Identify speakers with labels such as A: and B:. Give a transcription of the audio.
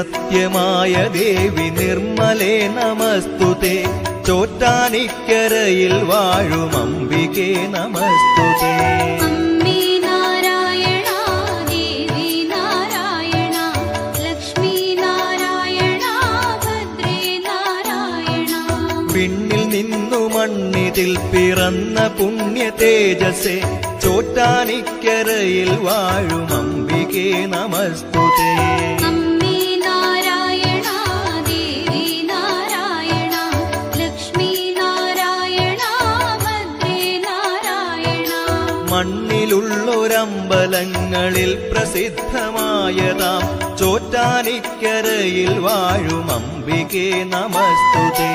A: സത്യമായ ദേവി നിർമ്മലേ നമസ്തുതേ ചോറ്റാനിക്കരയിൽ വാഴും അംബികേ നമസ്തുതേ വിണ്ണിൽ നിന്നു മണ്ണിതിൽ പിറന്ന പുണ്യ തേജസ്സേ ചോറ്റാനിക്കരയിൽ വാഴും അംബികേ നമസ്തുതേ മണ്ണിലുള്ളൊരമ്പലങ്ങളിൽ പ്രസിദ്ധമായതാം ചോറ്റാനിക്കരയിൽ വാഴും അംബികേ നമസ്തുതേ